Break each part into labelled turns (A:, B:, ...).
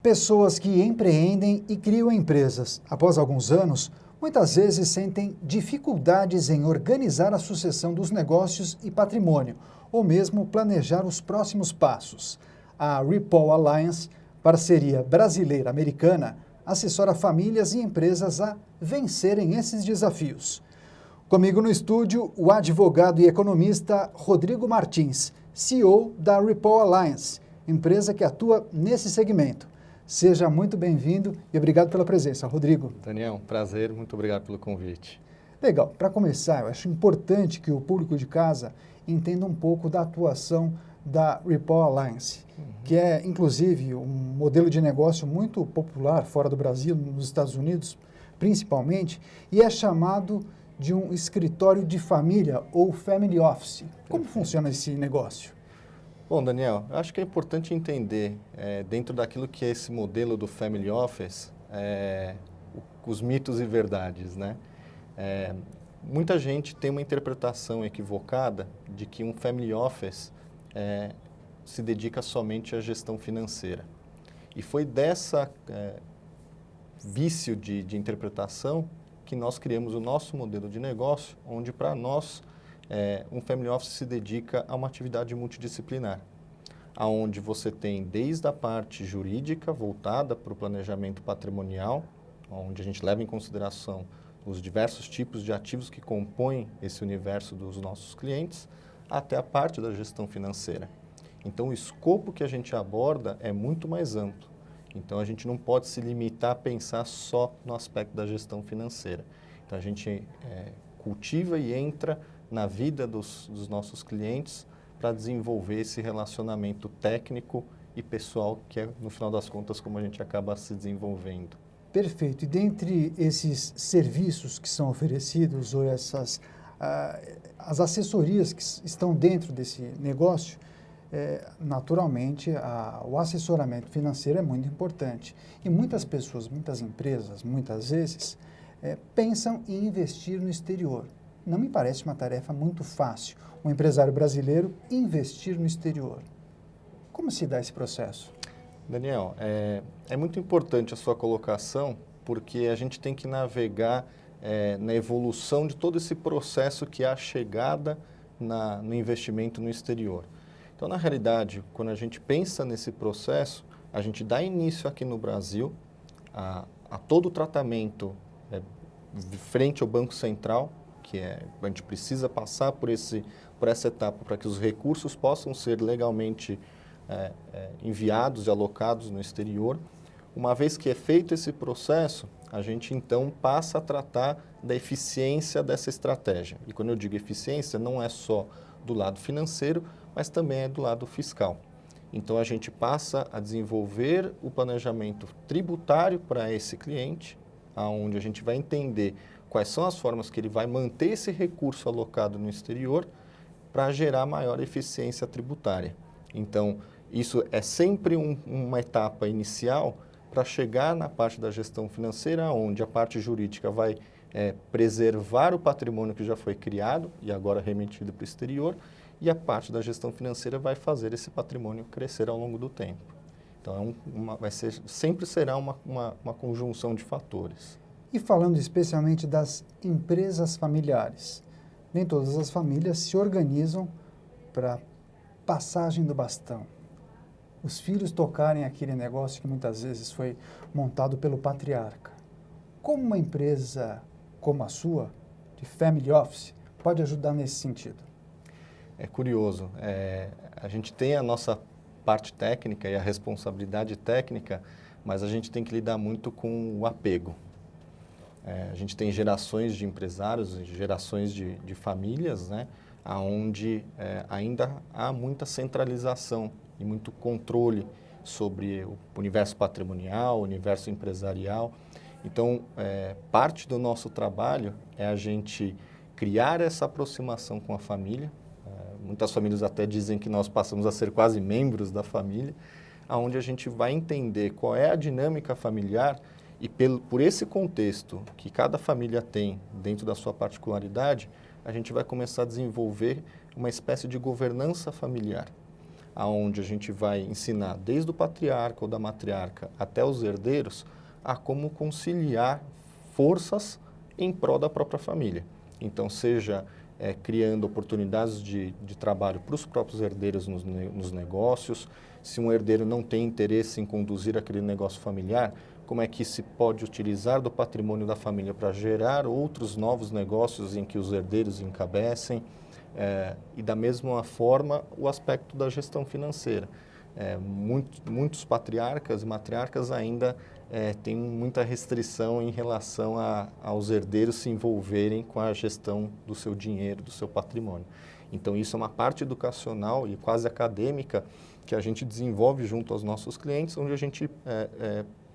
A: Pessoas que empreendem e criam empresas, após alguns anos, muitas vezes sentem dificuldades em organizar a sucessão dos negócios e patrimônio, ou mesmo planejar os próximos passos. A Ripple Alliance, parceria brasileira-americana, assessora famílias e empresas a vencerem esses desafios. Comigo no estúdio, o advogado e economista Rodrigo Martins, CEO da Ripple Alliance, empresa que atua nesse segmento. Seja muito bem-vindo e obrigado pela presença, Rodrigo.
B: Daniel, prazer, muito obrigado pelo convite.
A: Legal, para começar, eu acho importante que o público de casa entenda um pouco da atuação da Ripple Alliance, que é, inclusive, um modelo de negócio muito popular fora do Brasil, nos Estados Unidos, principalmente, e é chamado de um escritório de família ou family office. Como funciona esse negócio?
B: Bom, Daniel, eu acho que é importante entender, dentro daquilo que é esse modelo do Family Office, os mitos e verdades, né? Muita gente tem uma interpretação equivocada de que um Family Office se dedica somente à gestão financeira. E foi dessa vício de interpretação que nós criamos o nosso modelo de negócio, onde para nós um Family Office se dedica a uma atividade multidisciplinar, aonde você tem desde a parte jurídica voltada para o planejamento patrimonial, onde a gente leva em consideração os diversos tipos de ativos que compõem esse universo dos nossos clientes, até a parte da gestão financeira. Então, o escopo que a gente aborda é muito mais amplo. Então, a gente não pode se limitar a pensar só no aspecto da gestão financeira. Então, a gente cultiva e entra na vida dos nossos clientes para desenvolver esse relacionamento técnico e pessoal que é, no final das contas, como a gente acaba se desenvolvendo.
A: Perfeito. E dentre esses serviços que são oferecidos ou as assessorias que estão dentro desse negócio, naturalmente, o assessoramento financeiro é muito importante. E muitas pessoas, muitas empresas, muitas vezes, pensam em investir no exterior. Não me parece uma tarefa muito fácil, um empresário brasileiro investir no exterior. Como se dá esse processo?
B: Daniel, é muito importante a sua colocação, porque a gente tem que navegar na evolução de todo esse processo que é a chegada no investimento no exterior. Então, na realidade, quando a gente pensa nesse processo, a gente dá início aqui no Brasil a todo o tratamento frente ao Banco Central, que a gente precisa passar por essa etapa para que os recursos possam ser legalmente enviados e alocados no exterior. Uma vez que é feito esse processo, a gente então passa a tratar da eficiência dessa estratégia. E quando eu digo eficiência, não é só do lado financeiro, mas também é do lado fiscal. Então a gente passa a desenvolver o planejamento tributário para esse cliente, onde a gente vai entender quais são as formas que ele vai manter esse recurso alocado no exterior para gerar maior eficiência tributária. Então, isso é sempre uma etapa inicial para chegar na parte da gestão financeira, onde a parte jurídica vai preservar o patrimônio que já foi criado e agora remetido para o exterior, e a parte da gestão financeira vai fazer esse patrimônio crescer ao longo do tempo. Então, sempre será uma conjunção de fatores.
A: E falando especialmente das empresas familiares, nem todas as famílias se organizam para passagem do bastão. Os filhos tocarem aquele negócio que muitas vezes foi montado pelo patriarca. Como uma empresa como a sua, de family office, pode ajudar nesse sentido?
B: É curioso. A gente tem a nossa parte técnica e a responsabilidade técnica, mas a gente tem que lidar muito com o apego. A gente tem gerações de empresários, gerações de famílias, né, onde ainda há muita centralização e muito controle sobre o universo patrimonial, o universo empresarial. Então, parte do nosso trabalho é a gente criar essa aproximação com a família. Muitas famílias até dizem que nós passamos a ser quase membros da família, onde a gente vai entender qual é a dinâmica familiar. E por esse contexto que cada família tem dentro da sua particularidade, a gente vai começar a desenvolver uma espécie de governança familiar, onde a gente vai ensinar desde o patriarca ou da matriarca até os herdeiros a como conciliar forças em prol da própria família. Então, seja criando oportunidades de trabalho para os próprios herdeiros nos negócios. Se um herdeiro não tem interesse em conduzir aquele negócio familiar, como é que se pode utilizar do patrimônio da família para gerar outros novos negócios em que os herdeiros encabecem. E da mesma forma, o aspecto da gestão financeira. Muitos patriarcas e matriarcas ainda têm muita restrição em relação aos herdeiros se envolverem com a gestão do seu dinheiro, do seu patrimônio. Então, isso é uma parte educacional e quase acadêmica que a gente desenvolve junto aos nossos clientes, onde a gente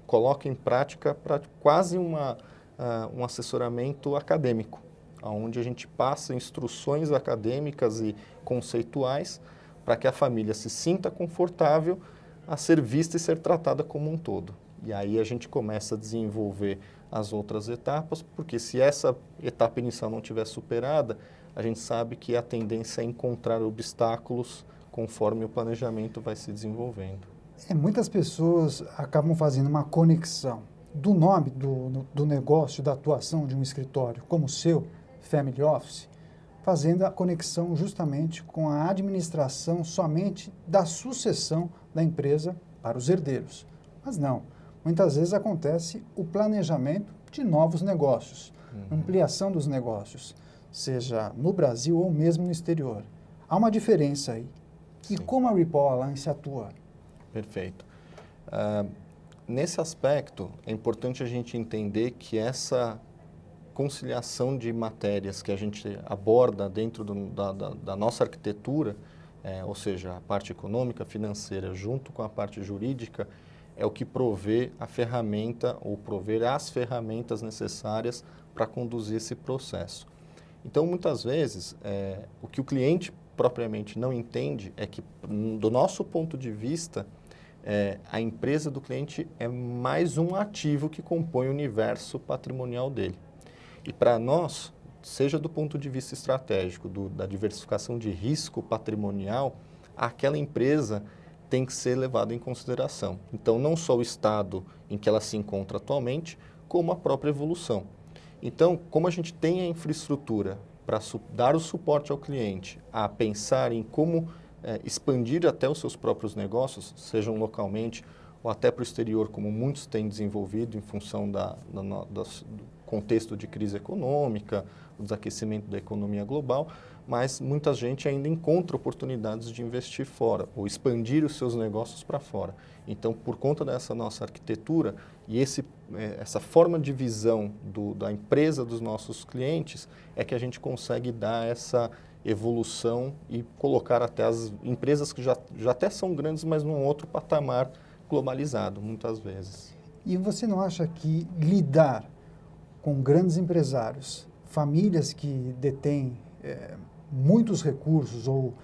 B: coloca em prática quase um assessoramento acadêmico, onde a gente passa instruções acadêmicas e conceituais para que a família se sinta confortável a ser vista e ser tratada como um todo. E aí a gente começa a desenvolver as outras etapas, porque se essa etapa inicial não estiver superada, a gente sabe que a tendência é encontrar obstáculos conforme o planejamento vai se desenvolvendo.
A: Muitas pessoas acabam fazendo uma conexão do nome do negócio, da atuação de um escritório como o seu, Family Office, fazendo a conexão justamente com a administração somente da sucessão da empresa para os herdeiros. Mas não, muitas vezes acontece o planejamento de novos negócios, ampliação dos negócios, seja no Brasil ou mesmo no exterior. Há uma diferença aí. E
B: Sim.
A: como a Ripple Alliance atua?
B: Perfeito. Nesse aspecto, é importante a gente entender que essa conciliação de matérias que a gente aborda dentro da nossa arquitetura, ou seja, a parte econômica, financeira, junto com a parte jurídica, é o que provê a ferramenta ou prover as ferramentas necessárias para conduzir esse processo. Então, muitas vezes, o que o cliente propriamente não entende é que, do nosso ponto de vista, a empresa do cliente é mais um ativo que compõe o universo patrimonial dele. E para nós, seja do ponto de vista estratégico, da diversificação de risco patrimonial, aquela empresa tem que ser levada em consideração. Então, não só o estado em que ela se encontra atualmente, como a própria evolução. Então, como a gente tem a infraestrutura para dar o suporte ao cliente a pensar em como expandir até os seus próprios negócios, sejam localmente ou até para o exterior, como muitos têm desenvolvido em função do contexto de crise econômica, o desaquecimento da economia global, mas muita gente ainda encontra oportunidades de investir fora ou expandir os seus negócios para fora. Então, por conta dessa nossa arquitetura e essa forma de visão da empresa dos nossos clientes, é que a gente consegue dar essa evolução e colocar até as empresas que já até são grandes, mas num outro patamar globalizado, muitas vezes.
A: E você não acha que lidar com grandes empresários, famílias que detêm muitos recursos ou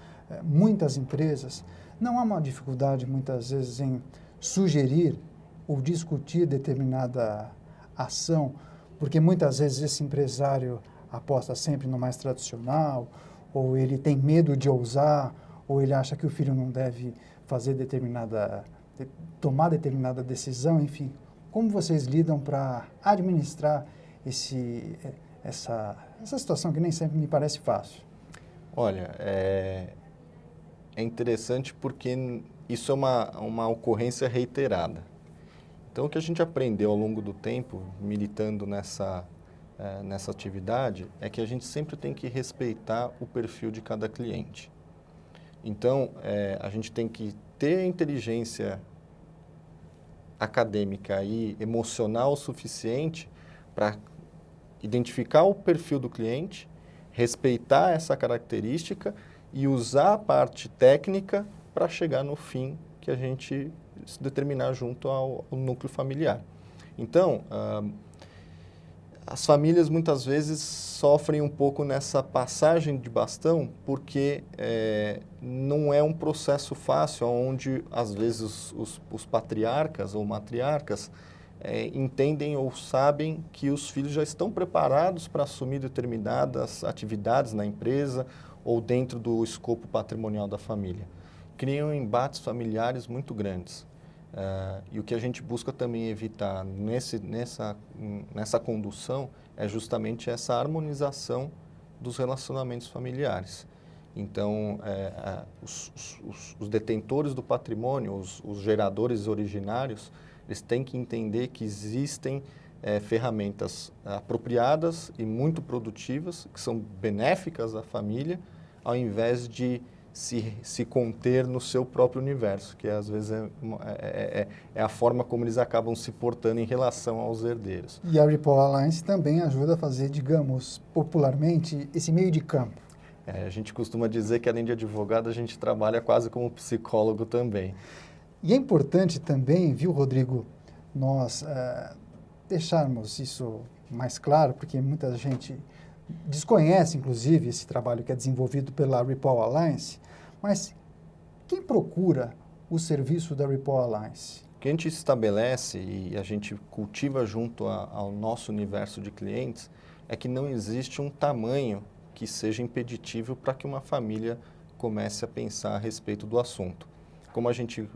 A: muitas empresas, não há uma dificuldade muitas vezes em sugerir ou discutir determinada ação, porque muitas vezes esse empresário aposta sempre no mais tradicional, ou ele tem medo de ousar, ou ele acha que o filho não deve tomar determinada decisão, enfim. Como vocês lidam para administrar essa situação que nem sempre me parece fácil?
B: Olha, é interessante porque isso é uma ocorrência reiterada. Então, o que a gente aprendeu ao longo do tempo, militando nessa atividade, é que a gente sempre tem que respeitar o perfil de cada cliente. Então, a gente tem que ter inteligência acadêmica e emocional suficiente para identificar o perfil do cliente, respeitar essa característica e usar a parte técnica para chegar no fim que a gente se determinar junto ao núcleo familiar. Então, as famílias muitas vezes sofrem um pouco nessa passagem de bastão porque não é um processo fácil, onde às vezes os patriarcas ou matriarcas entendem ou sabem que os filhos já estão preparados para assumir determinadas atividades na empresa ou dentro do escopo patrimonial da família. criam embates familiares muito grandes. E o que a gente busca também evitar nessa condução é justamente essa harmonização dos relacionamentos familiares. Então, os detentores do patrimônio, os geradores originários, eles têm que entender que existem ferramentas apropriadas e muito produtivas, que são benéficas à família, ao invés de se conter no seu próprio universo, que às vezes é a forma como eles acabam se portando em relação aos herdeiros.
A: E a Ripple Alliance também ajuda a fazer, digamos, popularmente, esse meio de campo.
B: A gente costuma dizer que, além de advogado, a gente trabalha quase como psicólogo também.
A: E é importante também, viu, Rodrigo, nós deixarmos isso mais claro, porque muita gente desconhece, inclusive, esse trabalho que é desenvolvido pela Ripple Alliance, mas quem procura o serviço da Ripple Alliance?
B: O que a gente estabelece e a gente cultiva junto ao nosso universo de clientes é que não existe um tamanho que seja impeditivo para que uma família comece a pensar a respeito do assunto. Como a gente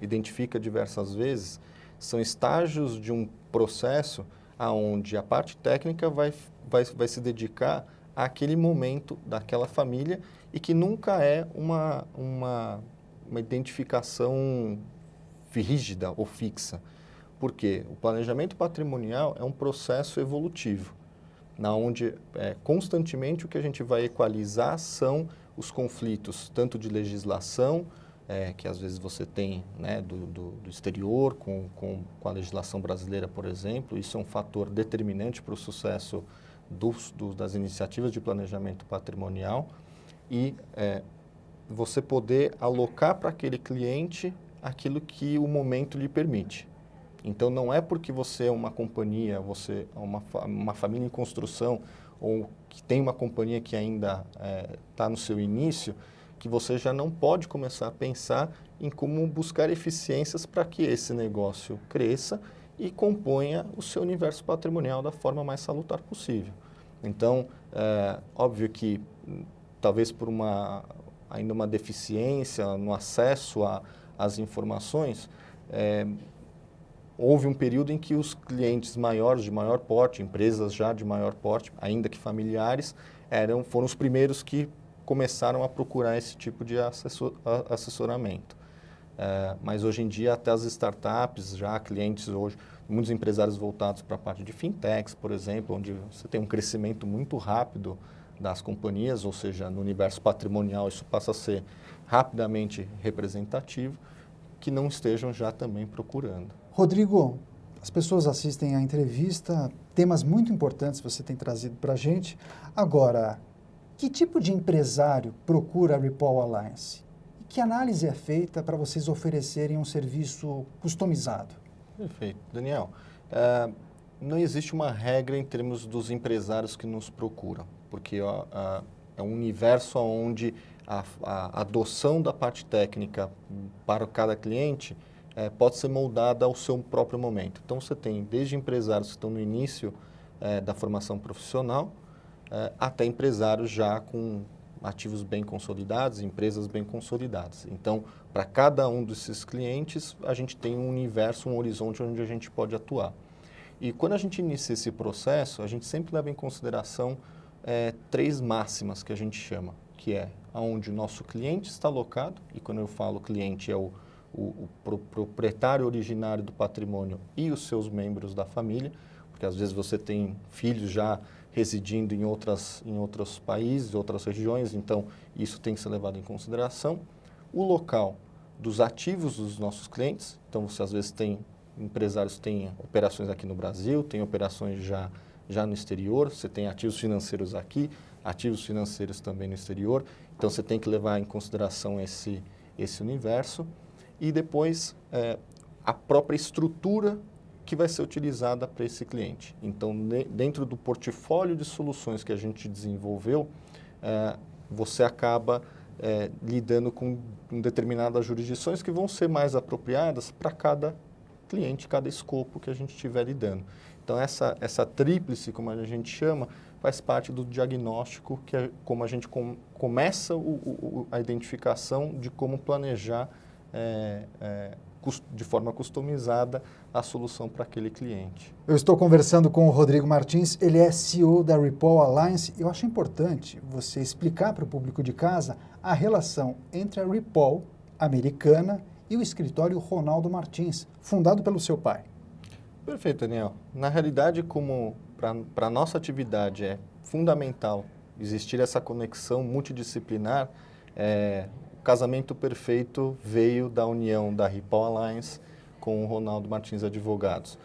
B: identifica diversas vezes, são estágios de um processo onde a parte técnica vai se dedicar àquele momento daquela família e que nunca é uma identificação rígida ou fixa. Por quê? O planejamento patrimonial é um processo evolutivo, onde constantemente o que a gente vai equalizar são os conflitos, tanto de legislação, que às vezes você tem, né, do exterior, com a legislação brasileira, por exemplo. Isso é um fator determinante para o sucesso das iniciativas de planejamento patrimonial. E você poder alocar para aquele cliente aquilo que o momento lhe permite. Então, não é porque você é uma companhia, você é uma família em construção, ou que tem uma companhia que ainda está no seu início, que você já não pode começar a pensar em como buscar eficiências para que esse negócio cresça e componha o seu universo patrimonial da forma mais salutar possível. Então, óbvio que talvez por ainda uma deficiência no acesso às informações, houve um período em que os clientes maiores, de maior porte, empresas já de maior porte, ainda que familiares, foram os primeiros que começaram a procurar esse tipo de assessoramento. Mas hoje em dia, até as startups, já clientes hoje, muitos empresários voltados para a parte de fintechs, por exemplo, onde você tem um crescimento muito rápido das companhias, ou seja, no universo patrimonial isso passa a ser rapidamente representativo, que não estejam já também procurando.
A: Rodrigo, as pessoas assistem à entrevista, temas muito importantes você tem trazido para a gente. Agora, que tipo de empresário procura a Ripple Alliance? E que análise é feita para vocês oferecerem um serviço customizado?
B: Perfeito. Daniel, não existe uma regra em termos dos empresários que nos procuram, porque é um universo onde a adoção da parte técnica para cada cliente pode ser moldada ao seu próprio momento. Então, você tem desde empresários que estão no início da formação profissional, até empresários já com ativos bem consolidados, empresas bem consolidadas. Então, para cada um desses clientes, a gente tem um universo, um horizonte onde a gente pode atuar. E quando a gente inicia esse processo, a gente sempre leva em consideração 3 máximas que a gente chama, que é onde o nosso cliente está alocado, e quando eu falo cliente é o proprietário originário do patrimônio e os seus membros da família, porque às vezes você tem filhos já residindo em outros países, outras regiões, então isso tem que ser levado em consideração. O local dos ativos dos nossos clientes, então você às vezes tem empresários que têm operações aqui no Brasil, tem operações já no exterior, você tem ativos financeiros aqui, ativos financeiros também no exterior, então você tem que levar em consideração esse universo. E depois a própria estrutura que vai ser utilizada para esse cliente. Então, dentro do portfólio de soluções que a gente desenvolveu, você acaba lidando com determinadas jurisdições que vão ser mais apropriadas para cada cliente, cada escopo que a gente estiver lidando. Então, essa tríplice, como a gente chama, faz parte do diagnóstico, que é como a gente começa a identificação de como planejar de forma customizada a solução para aquele cliente.
A: Eu estou conversando com o Rodrigo Martins, ele é CEO da Ripol Alliance. Eu acho importante você explicar para o público de casa a relação entre a Ripol americana e o escritório Ronaldo Martins, fundado pelo seu pai.
B: Perfeito, Daniel. Na realidade, como para a nossa atividade é fundamental existir essa conexão multidisciplinar, o casamento perfeito veio da união da Ripol Alliance com o Ronaldo Martins Advogados.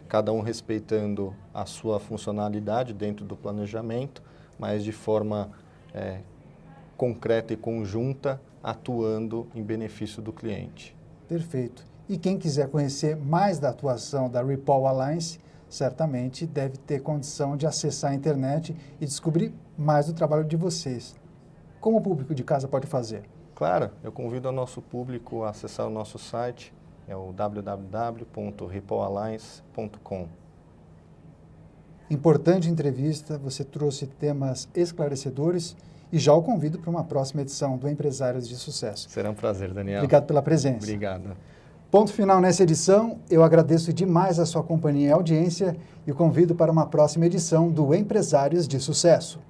B: Cada um respeitando a sua funcionalidade dentro do planejamento, mas de forma concreta e conjunta, atuando em benefício do cliente.
A: Perfeito. E quem quiser conhecer mais da atuação da Ripol Alliance, certamente deve ter condição de acessar a internet e descobrir mais do trabalho de vocês. Como o público de casa pode fazer?
B: Claro, eu convido o nosso público a acessar o nosso site, é o www.ripolalliance.com.
A: Importante entrevista, você trouxe temas esclarecedores e já o convido para uma próxima edição do Empresários de Sucesso.
B: Será um prazer, Daniel.
A: Obrigado pela presença.
B: Obrigado.
A: Ponto final nessa edição. Eu agradeço demais a sua companhia e audiência e o convido para uma próxima edição do Empresários de Sucesso.